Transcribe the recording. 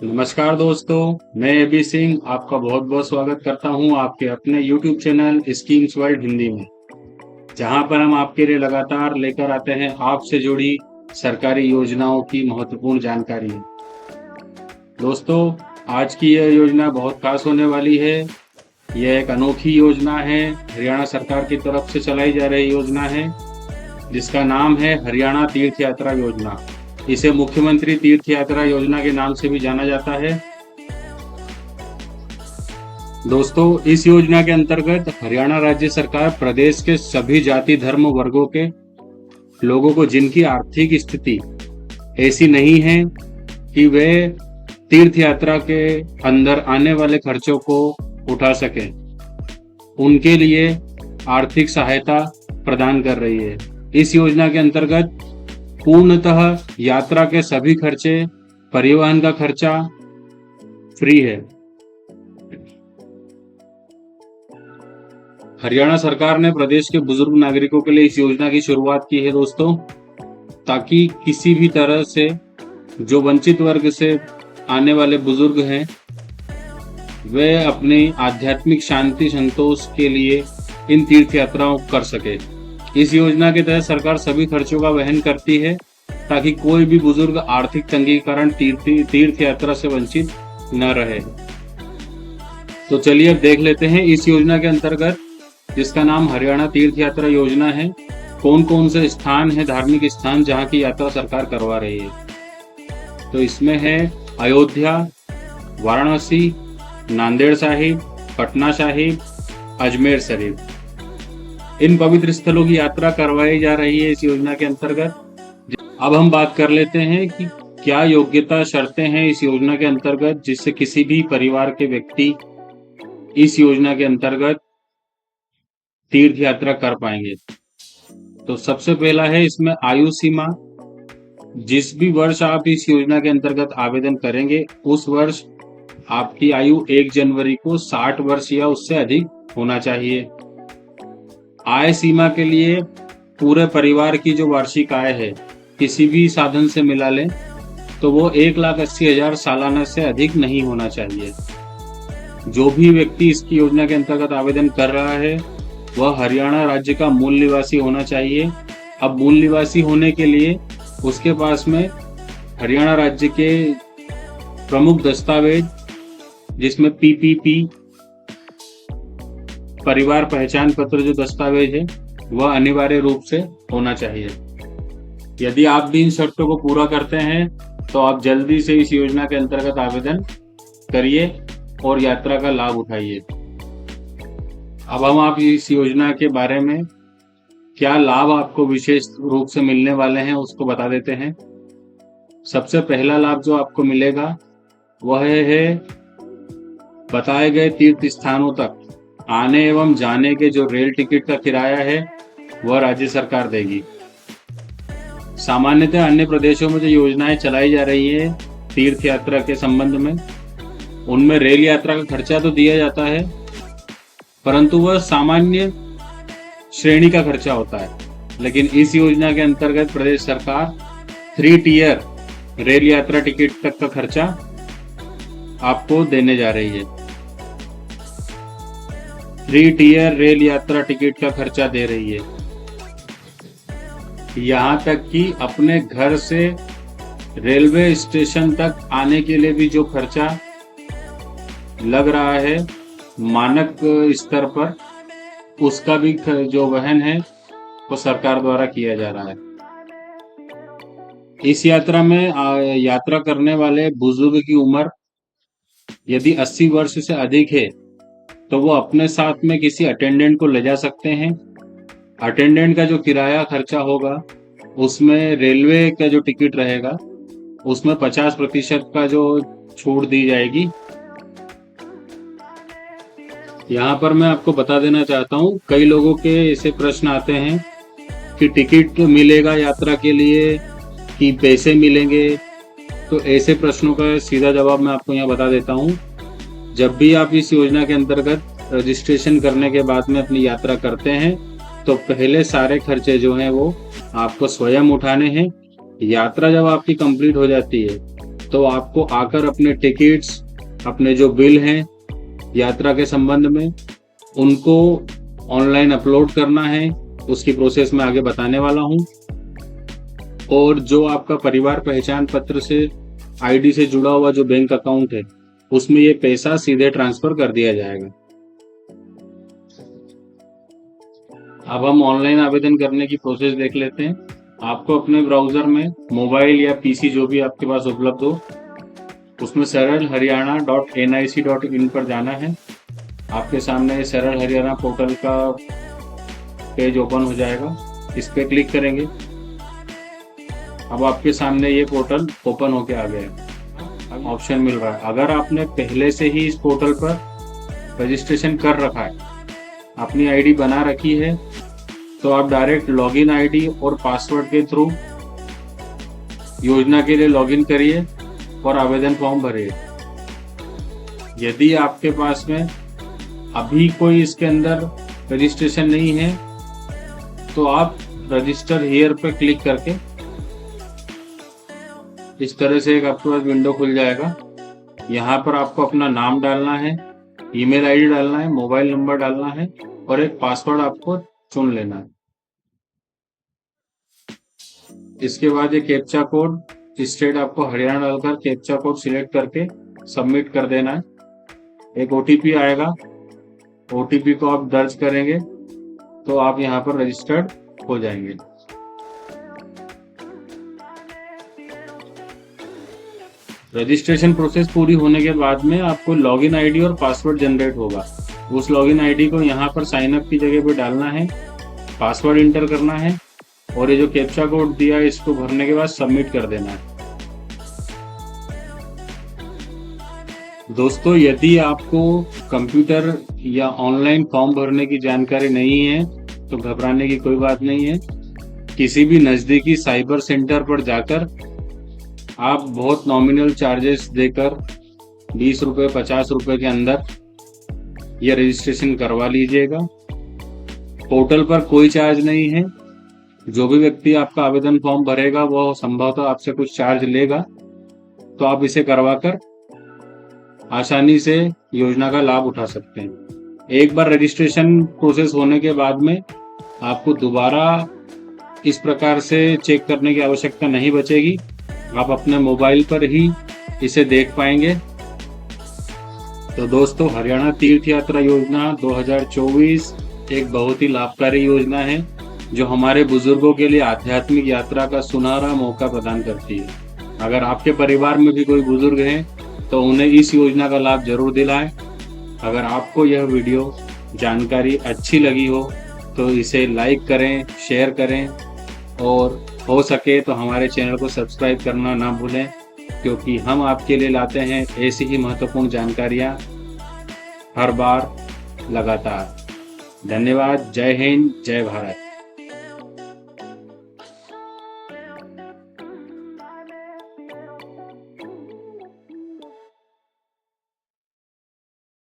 नमस्कार दोस्तों, मैं एबी सिंह आपका बहुत बहुत स्वागत करता हूं आपके अपने YouTube channel schemes world Hindi में, जहां पर हम आपके लिए लगातार लेकर आते हैं आपसे जुड़ी सरकारी योजनाओं की महत्वपूर्ण जानकारी। दोस्तों, आज की यह योजना बहुत खास होने वाली है। यह एक अनोखी योजना है, हरियाणा सरकार की तरफ से चलाई जा रही योजना है, जिसका नाम है हरियाणा तीर्थ यात्रा योजना। इसे मुख्यमंत्री तीर्थ यात्रा योजना के नाम से भी जाना जाता है। दोस्तों, इस योजना के अंतर्गत हरियाणा राज्य सरकार प्रदेश के सभी जाति धर्म वर्गों के लोगों को, जिनकी आर्थिक स्थिति ऐसी नहीं है कि वे तीर्थ यात्रा के अंदर आने वाले खर्चों को उठा सकें, उनके लिए आर्थिक सहायता प्रदान कर रही है। इस योजना के अंतर्गत पूर्णतः यात्रा के सभी खर्चे, परिवहन का खर्चा फ्री है। हरियाणा सरकार ने प्रदेश के बुजुर्ग नागरिकों के लिए इस योजना की शुरुआत की है दोस्तों, ताकि किसी भी तरह से जो वंचित वर्ग से आने वाले बुजुर्ग हैं, वे अपनी आध्यात्मिक शांति संतोष के लिए इन तीर्थ यात्राओं कर सके। इस योजना के तहत सरकार सभी खर्चों का वहन करती है, ताकि कोई भी बुजुर्ग आर्थिक तंगी के कारण तीर्थ यात्रा से वंचित न रहे। तो चलिए अब देख लेते हैं इस योजना के अंतर्गत, जिसका नाम हरियाणा तीर्थ यात्रा योजना है, कौन कौन से स्थान है, धार्मिक स्थान जहां की यात्रा सरकार करवा रही है। तो इसमें है अयोध्या, वाराणसी, नांदेड़ साहिब, पटना साहिब, अजमेर शरीफ। इन पवित्र स्थलों की यात्रा करवाई जा रही है इस योजना के अंतर्गत। अब हम बात कर लेते हैं कि क्या योग्यता शर्तें हैं इस योजना के अंतर्गत, जिससे किसी भी परिवार के व्यक्ति इस योजना के अंतर्गत तीर्थ यात्रा कर पाएंगे। तो सबसे पहला है इसमें आयु सीमा। जिस भी वर्ष आप इस योजना के अंतर्गत आवेदन करेंगे, उस वर्ष आपकी आयु 1 जनवरी को 60 वर्ष या उससे अधिक होना चाहिए। आय सीमा के लिए पूरे परिवार की जो वार्षिक आय है, किसी भी साधन से मिला लें तो वो 1,80,000 सालाना से अधिक नहीं होना चाहिए। जो भी व्यक्ति इसकी योजना के अंतर्गत आवेदन कर रहा है, वह हरियाणा राज्य का मूल निवासी होना चाहिए। अब मूल निवासी होने के लिए उसके पास में हरियाणा राज्य के प्रमुख दस्तावेज, जिसमें पीपीपी परिवार पहचान पत्र जो दस्तावेज है, वह अनिवार्य रूप से होना चाहिए। यदि आप भी इन शर्तों को पूरा करते हैं तो आप जल्दी से इस योजना के अंतर्गत आवेदन करिए और यात्रा का लाभ उठाइए। अब हम आप इस योजना के बारे में क्या लाभ आपको विशेष रूप से मिलने वाले हैं उसको बता देते हैं। सबसे पहला लाभ जो आपको मिलेगा वह है बताए गए तीर्थ स्थानों तक आने एवं जाने के जो रेल टिकट का किराया है, वह राज्य सरकार देगी। सामान्यतः अन्य प्रदेशों में जो योजनाएं चलाई जा रही है तीर्थ यात्रा के संबंध में, उनमें रेल यात्रा का खर्चा तो दिया जाता है, परंतु वह सामान्य श्रेणी का खर्चा होता है। लेकिन इस योजना के अंतर्गत प्रदेश सरकार 3 टियर रेल यात्रा टिकट तक का खर्चा आपको देने जा रही है। 3 टियर रेल यात्रा टिकट का खर्चा दे रही है। यहाँ तक कि अपने घर से रेलवे स्टेशन तक आने के लिए भी जो खर्चा लग रहा है मानक स्तर पर, उसका भी जो वहन है वो सरकार द्वारा किया जा रहा है। इस यात्रा में यात्रा करने वाले बुजुर्ग की उम्र यदि 80 वर्ष से अधिक है तो वो अपने साथ में किसी अटेंडेंट को ले जा सकते हैं। अटेंडेंट का जो किराया खर्चा होगा, उसमें रेलवे का जो टिकट रहेगा उसमें 50% का जो छूट दी जाएगी। यहाँ पर मैं आपको बता देना चाहता हूँ, कई लोगों के ऐसे प्रश्न आते हैं कि टिकट मिलेगा यात्रा के लिए कि पैसे मिलेंगे। तो ऐसे प्रश्नों का सीधा जवाब मैं आपको यहाँ बता देता हूँ। जब भी आप इस योजना के अंतर्गत रजिस्ट्रेशन करने के बाद में अपनी यात्रा करते हैं, तो पहले सारे खर्चे जो हैं वो आपको स्वयं उठाने हैं। यात्रा जब आपकी कंप्लीट हो जाती है तो आपको आकर अपने टिकट्स, अपने जो बिल हैं यात्रा के संबंध में, उनको ऑनलाइन अपलोड करना है। उसकी प्रोसेस मैं आगे बताने वाला हूं। और जो आपका परिवार पहचान पत्र से आईडी से जुड़ा हुआ जो बैंक अकाउंट है, उसमें ये पैसा सीधे ट्रांसफर कर दिया जाएगा। अब हम ऑनलाइन आवेदन करने की प्रोसेस देख लेते हैं। आपको अपने ब्राउजर में मोबाइल या पीसी जो भी आपके पास उपलब्ध हो, उसमें saralharyana.nic.in पर जाना है। आपके सामने सरल हरियाणा पोर्टल का पेज ओपन हो जाएगा। इस पे क्लिक करेंगे। अब आपके सामने ये पोर्टल ओपन होके आ गया है। ऑप्शन मिल रहा है, अगर आपने पहले से ही इस पोर्टल पर रजिस्ट्रेशन कर रखा है, अपनी आईडी बना रखी है, तो आप डायरेक्ट लॉगिन आईडी और पासवर्ड के थ्रू योजना के लिए लॉगिन करिए और आवेदन फॉर्म भरिए। यदि आपके पास में अभी कोई इसके अंदर रजिस्ट्रेशन नहीं है, तो आप रजिस्टर हियर पे क्लिक करके इस तरह से एक आपके पास विंडो खुल जाएगा। यहाँ पर आपको अपना नाम डालना है, ईमेल आईडी डालना है, मोबाइल नंबर डालना है और एक पासवर्ड आपको चुन लेना है। इसके बाद ये कैप्चा कोड, स्टेट आपको हरियाणा डालकर कैप्चा कोड सिलेक्ट करके सबमिट कर देना है। एक ओटीपी आएगा, ओटीपी को आप दर्ज करेंगे तो आप यहाँ पर रजिस्टर्ड हो जाएंगे। रजिस्ट्रेशन प्रोसेस पूरी होने के बाद में आपको लॉगिन आईडी और पासवर्ड जनरेट होगा। उस लॉगिन आईडी को यहाँ पर साइन अप की जगह पे डालना है, पासवर्ड इंटर करना है और ये जो कैप्चा कोड दिया है इसको भरने के बाद सबमिट कर देना है। दोस्तों, यदि आपको कंप्यूटर या ऑनलाइन फॉर्म भरने की जानकारी नहीं है तो घबराने की कोई बात नहीं है। किसी भी नजदीकी साइबर सेंटर पर जाकर आप बहुत नॉमिनल चार्जेस देकर 20 रुपए 50 रुपए के अंदर यह रजिस्ट्रेशन करवा लीजिएगा। पोर्टल पर कोई चार्ज नहीं है। जो भी व्यक्ति आपका आवेदन फॉर्म भरेगा वो संभवतः आपसे कुछ चार्ज लेगा, तो आप इसे करवाकर आसानी से योजना का लाभ उठा सकते हैं। एक बार रजिस्ट्रेशन प्रोसेस होने के बाद में आपको दोबारा इस प्रकार से चेक करने की आवश्यकता नहीं बचेगी। आप अपने मोबाइल पर ही इसे देख पाएंगे। तो दोस्तों, हरियाणा तीर्थ यात्रा योजना 2024 एक बहुत ही लाभकारी योजना है जो हमारे बुजुर्गों के लिए आध्यात्मिक यात्रा का सुनहरा मौका प्रदान करती है। अगर आपके परिवार में भी कोई बुजुर्ग हैं तो उन्हें इस योजना का लाभ जरूर दिलाएं। अगर आपको यह वीडियो जानकारी अच्छी लगी हो तो इसे लाइक करें, शेयर करें और हो सके तो हमारे चैनल को सब्सक्राइब करना ना भूलें, क्योंकि हम आपके लिए लाते हैं ऐसी ही महत्वपूर्ण जानकारियां हर बार लगातार। धन्यवाद। जय हिंद, जय भारत।